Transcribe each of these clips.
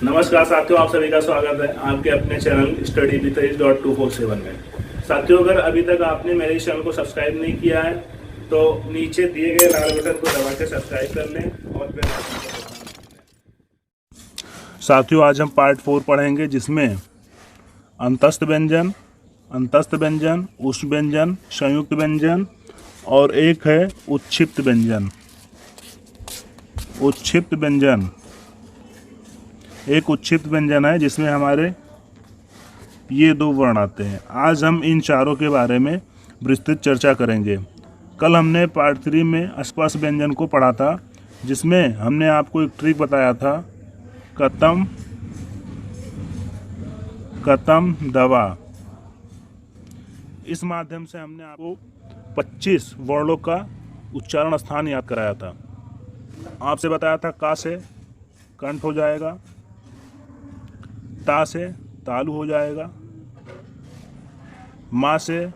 नमस्कार साथियों, आप सभी का स्वागत है आपके अपने चैनल स्टडी विद 247 में। साथियों, अगर अभी तक आपने मेरे इस चैनल को सब्सक्राइब नहीं किया है तो नीचे दिए गए लाल बटन को दबा के सब्सक्राइब कर लें और बेल आइकन को दबाना ना भूलें। साथियों, आज हम पार्ट 4 पढ़ेंगे जिसमें अंतस्थ व्यंजन, उष्ण व्यंजन, संयुक्त व्यंजन और एक है उत्क्षिप्त व्यंजन। एक उत्क्षिप्त व्यंजन है जिसमें हमारे ये दो वर्ण आते हैं। आज हम इन चारों के बारे में विस्तृत चर्चा करेंगे। कल हमने पार्ट 3 में स्पर्श व्यंजन को पढ़ा था, जिसमें हमने आपको एक ट्रिक बताया था, कतम दवा। इस माध्यम से हमने आपको 25 वर्णों का उच्चारण स्थान याद कराया था। आपसे बताया था का से कंठ हो जाएगा, ता से तालु हो जाएगा, मा से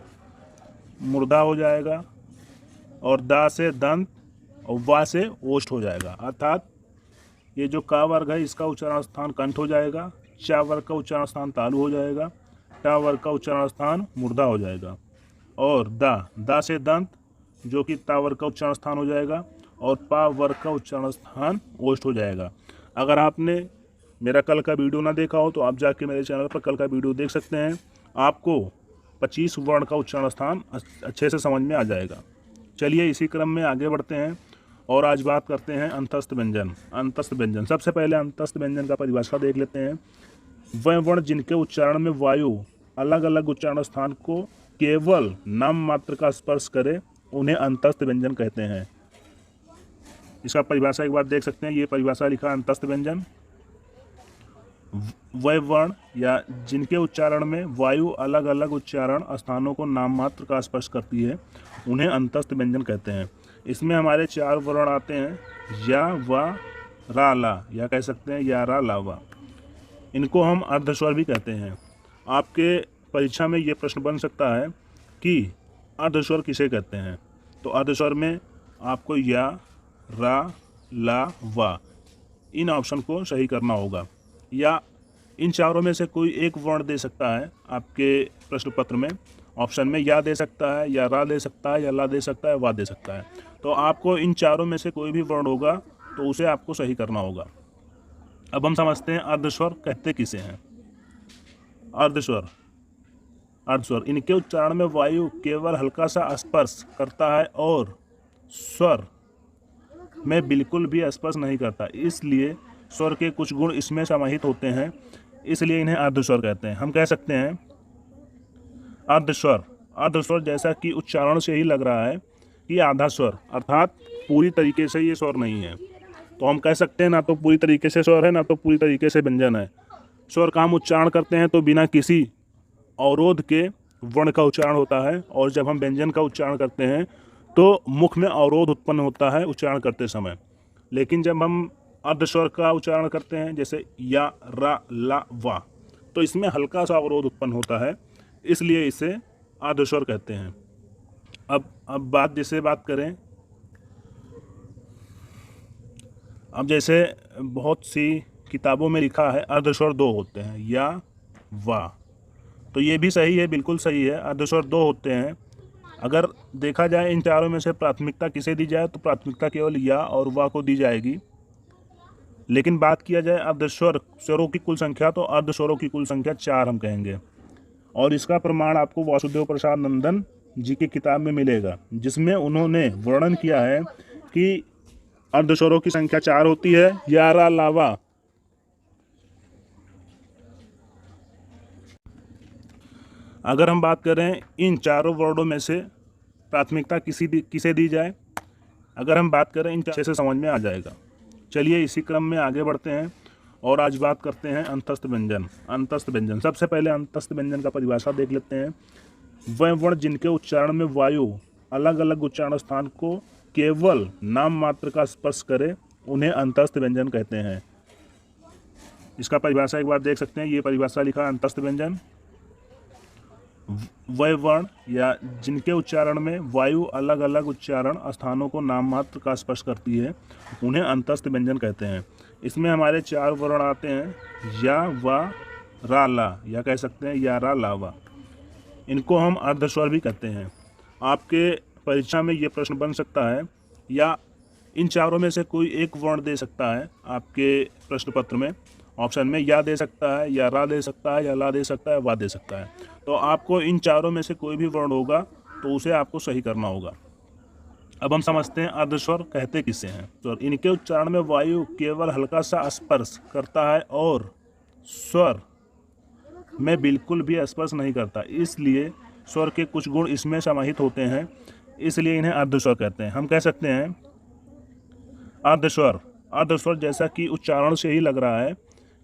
मुर्दा हो जाएगा और दा से दंत और वा से ओष्ठ हो जाएगा। अर्थात ये जो का वर्ग है इसका उच्चारण स्थान कंठ हो जाएगा, चा वर्ग का उच्चारण स्थान तालु हो जाएगा, टा वर्ग का उच्चारण स्थान मुर्दा हो जाएगा और दा से दंत जो कि ता वर्ग का उच्चारण स्थान हो जाएगा और पा वर्ग का उच्चारण स्थान ओष्ठ हो जाएगा। अगर आपने मेरा कल का वीडियो ना देखा हो तो आप जाके मेरे चैनल पर कल का वीडियो देख सकते हैं। आपको 25 वर्ण का उच्चारण स्थान अच्छे से समझ में आ जाएगा। चलिए इसी क्रम में आगे बढ़ते हैं और आज बात करते हैं अंतस्थ व्यंजन। सबसे पहले अंतस्थ व्यंजन का परिभाषा देख लेते हैं। वह वर्ण जिनके उच्चारण में वायु अलग अलग उच्चारण स्थान को केवल नाम मात्र का स्पर्श करे उन्हें अंतस्थ व्यंजन कहते हैं। इसका परिभाषा एक बार देख सकते हैं। ये परिभाषा लिखा अंतस्थ व्यंजन, वह वर्ण या जिनके उच्चारण में वायु अलग अलग उच्चारण स्थानों को नाम मात्र का स्पर्श करती है उन्हें अंतस्थ व्यंजन कहते हैं। इसमें हमारे 4 वर्ण आते हैं, या, वा, रा, ला, या कह सकते हैं या, रा, ला, वा। इनको हम अर्धस्वर भी कहते हैं। आपके परीक्षा में ये प्रश्न बन सकता है कि अर्धस्वर किसे कहते हैं, तो अर्धस्वर में आपको या, रा, ला, वा इन ऑप्शन को सही करना होगा। या इन चारों में से कोई एक वर्ण दे सकता है आपके प्रश्न पत्र में। ऑप्शन में या दे सकता है, या रा दे सकता है, या ला दे सकता है, वा दे सकता है। तो आपको इन चारों में से कोई भी वर्ण होगा तो उसे आपको सही करना होगा। अब हम समझते हैं अर्धस्वर कहते किसे हैं। अर्धस्वर इनके उच्चारण में वायु केवल हल्का सा स्पर्श करता है और स्वर में बिल्कुल भी स्पर्श नहीं करता, इसलिए स्वर के कुछ गुण इसमें समाहित होते हैं, इसलिए इन्हें अर्धस्वर कहते हैं। हम कह सकते हैं अर्धस्वर जैसा कि उच्चारण से ही लग रहा है कि आधा स्वर, अर्थात पूरी तरीके से ये स्वर नहीं है। तो हम कह सकते हैं ना तो पूरी तरीके से स्वर है, ना तो पूरी तरीके से व्यंजन है। स्वर का हम उच्चारण करते हैं तो बिना किसी अवरोध के वर्ण का उच्चारण होता है, और जब हम व्यंजन का उच्चारण करते हैं तो मुख में अवरोध उत्पन्न होता है उच्चारण करते समय। लेकिन जब हम अर्धस्वर का उच्चारण करते हैं जैसे या, रा, ला, वा, तो इसमें हल्का सा अवरोध उत्पन्न होता है, इसलिए इसे अर्धस्वर कहते हैं। अब बात करें, अब जैसे बहुत सी किताबों में लिखा है अर्धस्वर 2 होते हैं, या, वा, तो ये भी सही है, बिल्कुल सही है। अर्धस्वर 2 होते हैं। अगर देखा जाए इन चारों में से प्राथमिकता किसे दी जाए तो प्राथमिकता केवल या और वा को दी जाएगी। लेकिन बात किया जाए स्वरों की कुल संख्या तो अर्धस्वरों की कुल संख्या 4 हम कहेंगे, और इसका प्रमाण आपको वासुदेव प्रसाद नंदन जी की किताब में मिलेगा, जिसमें उन्होंने वर्णन किया है कि अर्धस्वरों की संख्या 4 होती है, या, रा, ला, वा। अगर हम बात करें इन चारों वर्णों में से प्राथमिकता किसे दी जाए, अगर हम बात करें इन अच्छे से समझ में आ जाएगा। चलिए इसी क्रम में आगे बढ़ते हैं और आज बात करते हैं अंतस्थ व्यंजन। सबसे पहले अंतस्थ व्यंजन का परिभाषा देख लेते हैं। वह वर्ण जिनके उच्चारण में वायु अलग अलग उच्चारण स्थान को केवल नाम मात्र का स्पर्श करे उन्हें अंतस्थ व्यंजन कहते हैं। इसका परिभाषा एक बार देख सकते हैं। ये परिभाषा लिखा अंतस्थ व्यंजन, वह वर्ण या जिनके उच्चारण में वायु अलग अलग उच्चारण स्थानों को नाम मात्र का स्पर्श करती है उन्हें अंतस्थ व्यंजन कहते हैं। इसमें हमारे 4 वर्ण आते हैं या, वा, रा, ला, या कह सकते हैं या, रा, ला, वा। इनको हम अर्धस्वर भी कहते हैं। आपके परीक्षा में ये प्रश्न बन सकता है, या इन चारों में से कोई एक वर्ण दे सकता है आपके प्रश्न पत्र में, ऑप्शन में या दे सकता है, या रा दे सकता है, या ला दे सकता है, वा दे सकता है। तो आपको इन चारों में से कोई भी वर्ण होगा तो उसे आपको सही करना होगा। अब हम समझते हैं अर्धस्वर कहते किसे हैं। तो इनके उच्चारण में वायु केवल हल्का सा स्पर्श करता है और स्वर में बिल्कुल भी स्पर्श नहीं करता, इसलिए स्वर के कुछ गुण इसमें समाहित होते हैं, इसलिए इन्हें अर्धस्वर कहते हैं। हम कह सकते हैं अर्धस्वर, अर्धस्वर जैसा कि उच्चारण से ही लग रहा है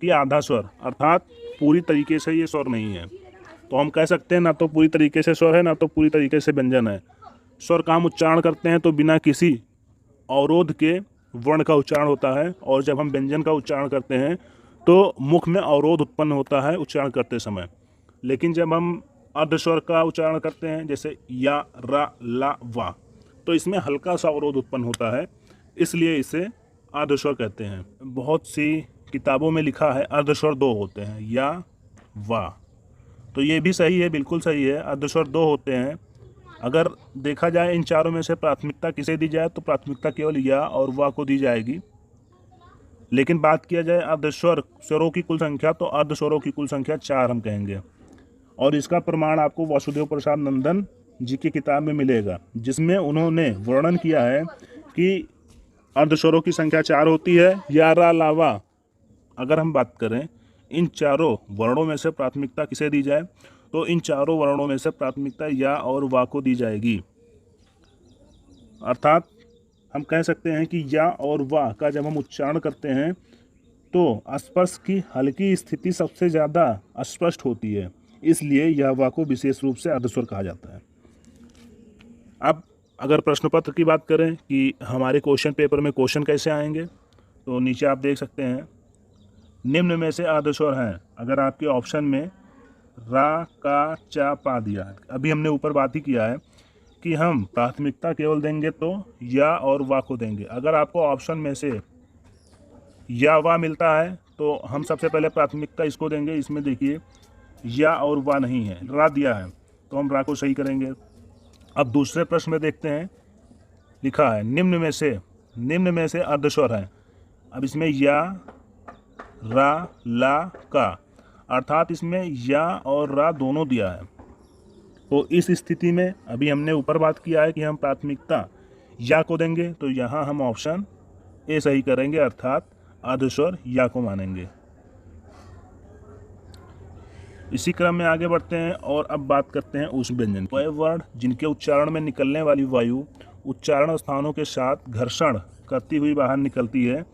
कि आधा स्वर, अर्थात पूरी तरीके से ये स्वर नहीं है। तो हम कह सकते हैं ना तो पूरी तरीके से स्वर है, ना तो पूरी तरीके से व्यंजन है। स्वर का हम उच्चारण करते हैं तो बिना किसी अवरोध के वर्ण का उच्चारण होता है, और जब हम व्यंजन का उच्चारण करते हैं तो मुख में अवरोध उत्पन्न होता है उच्चारण करते समय। लेकिन जब हम अर्धस्वर का उच्चारण करते हैं जैसे या, रा, ला, वा, तो इसमें हल्का सा अवरोध उत्पन्न होता है, इसलिए इसे अर्धस्वर कहते हैं। बहुत सी किताबों में लिखा है अर्धस्वर 2 होते हैं, या, वा, तो ये भी सही है, बिल्कुल सही है, अर्धस्वर 2 होते हैं। अगर देखा जाए इन चारों में से प्राथमिकता किसे दी जाए तो प्राथमिकता केवल या और वा को दी जाएगी। लेकिन बात किया जाए अर्धस्वर स्वरों की कुल संख्या, तो अर्धस्वरों की कुल संख्या 4 हम कहेंगे, और इसका प्रमाण आपको वासुदेव प्रसाद नंदन जी की किताब में मिलेगा, जिसमें उन्होंने वर्णन किया है कि अर्धस्वरों की संख्या 4 होती है। या, रा, ला, वा, अगर हम बात करें इन चारों वर्णों में से प्राथमिकता किसे दी जाए तो इन चारों वर्णों में से प्राथमिकता या और वा को दी जाएगी। अर्थात हम कह सकते हैं कि या और वा का जब हम उच्चारण करते हैं तो स्पर्श की हल्की स्थिति सबसे ज़्यादा स्पष्ट होती है, इसलिए या, वा को विशेष रूप से अर्धस्वर कहा जाता है। अब अगर प्रश्न पत्र की बात करें कि हमारे क्वेश्चन पेपर में क्वेश्चन कैसे आएंगे, तो नीचे आप देख सकते हैं निम्न में से अर्धस्वर हैं। अगर आपके ऑप्शन में रा, का, चा, पा दिया है, अभी हमने ऊपर बात ही किया है कि हम प्राथमिकता केवल देंगे तो या और वा को देंगे। अगर आपको ऑप्शन में से या, वा मिलता है तो हम सबसे पहले प्राथमिकता इसको देंगे। इसमें देखिए या और वा नहीं है, रा दिया है, तो हम रा को सही करेंगे। अब दूसरे प्रश्न में देखते हैं, लिखा है निम्न में से अर्धस्वर है। अब इसमें या, रा, ला, का, अर्थात इसमें या और रा दोनों दिया है। तो इस स्थिति में अभी हमने ऊपर बात किया है कि हम प्राथमिकता या को देंगे, तो यहाँ हम ऑप्शन ए सही करेंगे, अर्थात अर्धस्वर या को मानेंगे। इसी क्रम में आगे बढ़ते हैं और अब बात करते हैं ऊष्म व्यंजन। वह वर्ण जिनके उच्चारण में निकलने वाली वायु उच्चारण स्थानों के साथ घर्षण करती हुई बाहर निकलती है,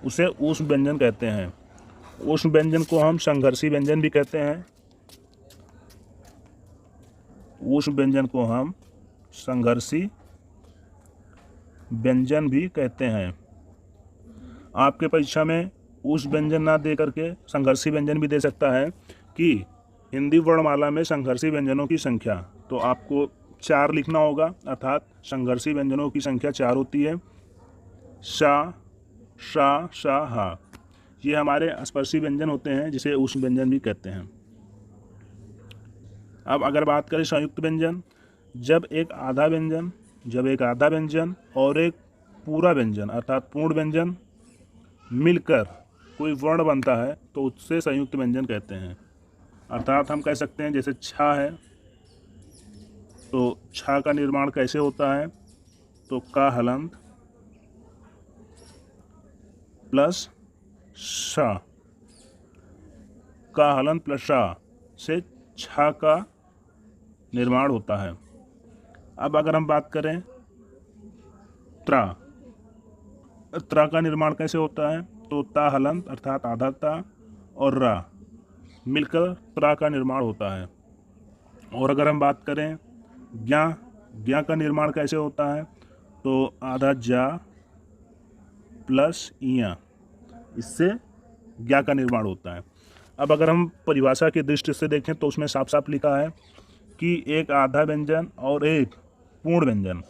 उसे ऊष्म व्यंजन कहते हैं। ऊष्म व्यंजन को हम संघर्षी व्यंजन भी कहते हैं। ऊष्म व्यंजन को हम संघर्षी व्यंजन भी कहते हैं। आपके परीक्षा में ऊष्म व्यंजन ना दे करके संघर्षी व्यंजन भी दे सकता है कि हिंदी वर्णमाला में संघर्षी व्यंजनों की संख्या, तो आपको 4 लिखना होगा, अर्थात संघर्षी व्यंजनों की संख्या 4 होती है। शा, शा, शा, हा, ये हमारे स्पर्शी व्यंजन होते हैं, जिसे ऊष्म व्यंजन भी कहते हैं। अब अगर बात करें संयुक्त व्यंजन, जब एक आधा व्यंजन और एक पूरा व्यंजन अर्थात पूर्ण व्यंजन मिलकर कोई वर्ण बनता है तो उससे संयुक्त व्यंजन कहते हैं। अर्थात हम कह सकते हैं जैसे छा है, तो छा का निर्माण कैसे होता है, तो का हलंत प्लस शा, का हलंत प्लस शा से छा का निर्माण होता है। अब अगर हम बात करें त्रा का निर्माण कैसे होता है, तो ता हलंत अर्थात आधा ता और रा मिलकर त्रा का निर्माण होता है। और अगर हम बात करें ज्ञा का निर्माण कैसे होता है, तो आधा जा प्लस इया, इससे ज्ञा का निर्माण होता है। अब अगर हम परिभाषा की दृष्टि से देखें तो उसमें साफ साफ लिखा है कि एक आधा व्यंजन और एक पूर्ण व्यंजन,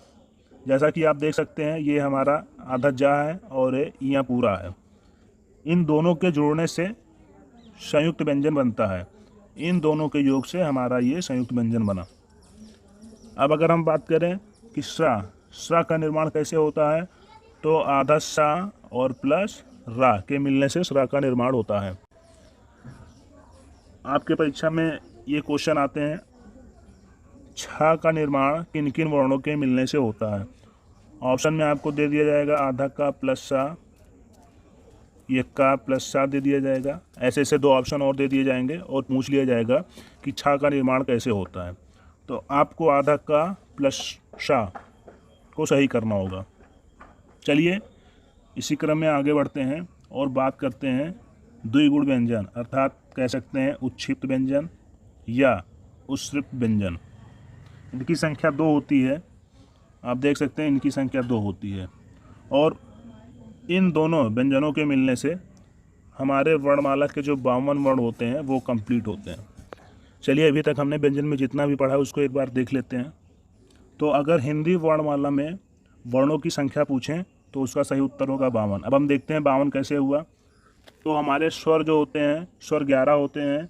जैसा कि आप देख सकते हैं ये हमारा आधा जा है और ये इया पूरा है। इन दोनों के जोड़ने से संयुक्त व्यंजन बनता है। इन दोनों के योग से हमारा ये संयुक्त व्यंजन बना। अब अगर हम बात करें कि स्रा का निर्माण कैसे होता है, तो आधा सा और प्लस रा के मिलने से स्रा का निर्माण होता है। आपके परीक्षा में ये क्वेश्चन आते हैं, छा का निर्माण किन किन वर्णों के मिलने से होता है। ऑप्शन में आपको दे दिया जाएगा आधा का प्लस सा, ये का प्लस सा दे दिया जाएगा। ऐसे ऐसे 2 ऑप्शन और दे दिए जाएंगे और पूछ लिया जाएगा कि छा का निर्माण कैसे होता है। तो आपको आधा का प्लस सा को सही करना होगा। चलिए इसी क्रम में आगे बढ़ते हैं और बात करते हैं द्विगुण व्यंजन, अर्थात कह सकते हैं उत्क्षिप्त व्यंजन या उत्सृप्त व्यंजन। इनकी संख्या 2 होती है। आप देख सकते हैं इनकी संख्या 2 होती है और इन दोनों व्यंजनों के मिलने से हमारे वर्णमाला के जो 52 वर्ण होते हैं वो कंप्लीट होते हैं। चलिए अभी तक हमने व्यंजन में जितना भी पढ़ा उसको एक बार देख लेते हैं। तो अगर हिंदी वर्णमाला में वर्णों की संख्या पूछें तो उसका सही उत्तर होगा 52। अब हम देखते हैं 52 कैसे हुआ। तो हमारे स्वर जो होते हैं, स्वर 11 होते हैं,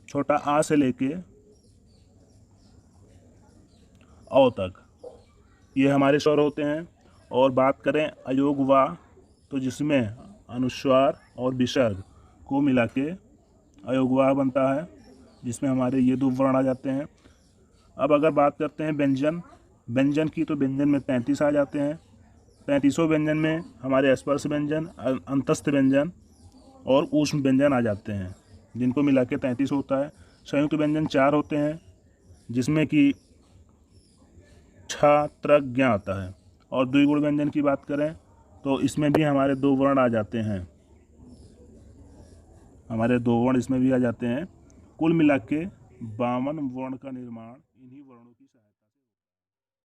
छोटा आ से लेके औ तक, ये हमारे स्वर होते हैं। और बात करें अयोग वा, तो जिसमें अनुस्वार और विसर्ग को मिला के अयोग वा बनता है, जिसमें हमारे ये 2 वर्ण आ जाते हैं। अब अगर बात करते हैं व्यंजन की, तो व्यंजन में 35 आ जाते हैं। 35वें व्यंजन में हमारे स्पर्श व्यंजन, अंतस्थ व्यंजन और ऊष्म व्यंजन आ जाते हैं, जिनको मिला के 33 होता है। संयुक्त व्यंजन 4 होते हैं, जिसमें कि छ, त्र, ज्ञ आता है। और द्विगुण व्यंजन की बात करें तो इसमें भी हमारे 2 वर्ण आ जाते हैं, हमारे 2 वर्ण इसमें भी आ जाते हैं। कुल मिला के 52 वर्ण का निर्माण इन्हीं वर्णों की सहायता